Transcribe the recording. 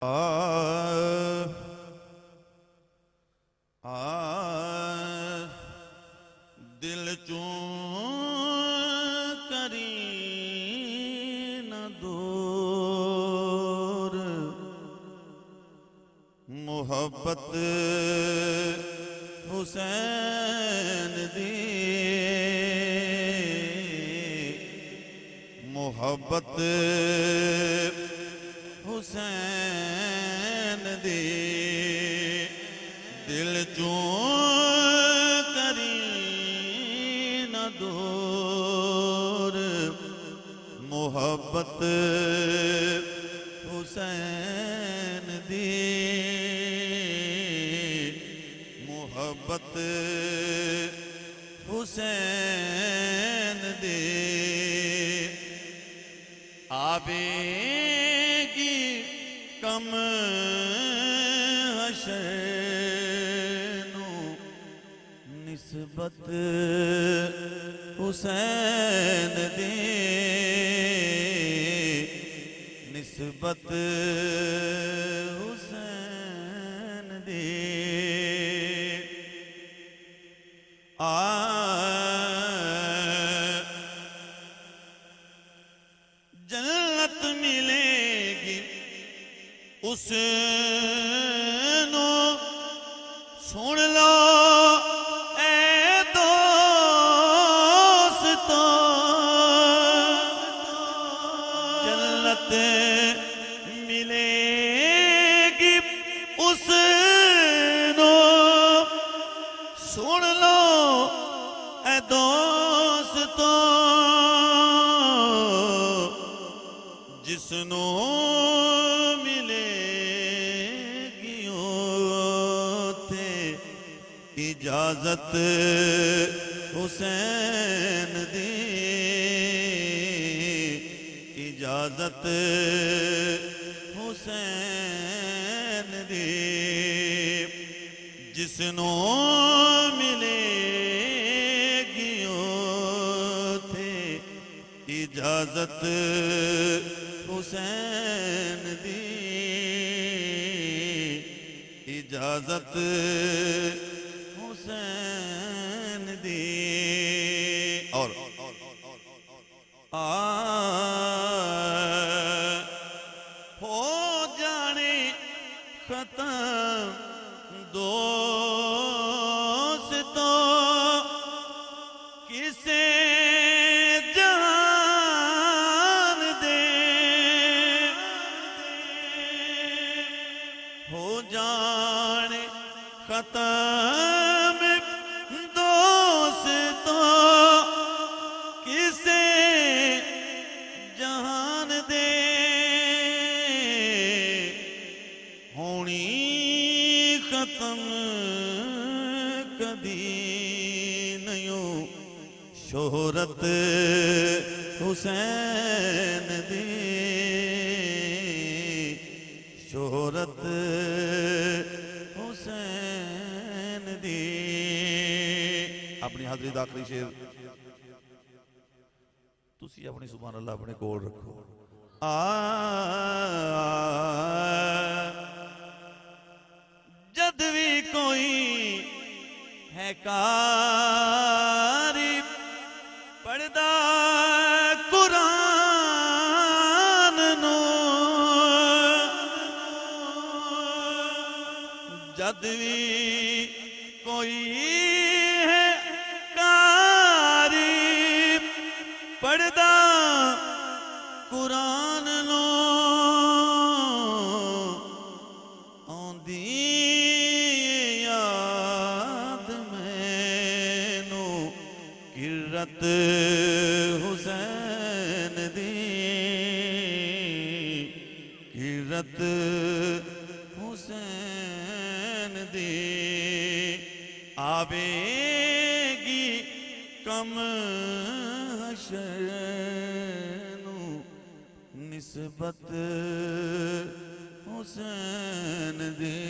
आ आ दिल चूं करी न दूर मुहब्बत हुसैन दी मुहब्बत हुसैन दी दिल चूं करी न दूर मुहब्बत हुसैन दी मुहब्बत हुसैन दी आवेगी कम हशर निस्बत हुसैन दी निस्बत हुसैन दी जन्नत मिलेगी उसनो सुन लो ए दोस्तों जन्नत मिलेगी उसनो सुन लो ए दोस्तों जिसनो मिलेगी ओथे इजाजत हुसैन दी इजाजत हुसैन दी जिसनो मिलेगी ओथे इजाजत हुसैन दी इजाजत हुसैन दी और हो जाने खत्म दोस्तों किसे जान दे हो जाने खत्म दोस्तों किसे जान दे होनी खत्म कदी नहीं शोहरत हुसैन दी शोहरत हुसैन दी अपनी हाजरी दा आखिरी शेर तुसी अपनी सुभान अल्लाह अपने कोल रखो जद भी कोई है कारी पढ़दा कुरान नो जद भी कोई है कारी पढ़दा कुरान नो आंदी याद मैनू किरत हुसैन दी किरत हुसैन दी आवेगी कम हशर निस्बत हुसैन दी।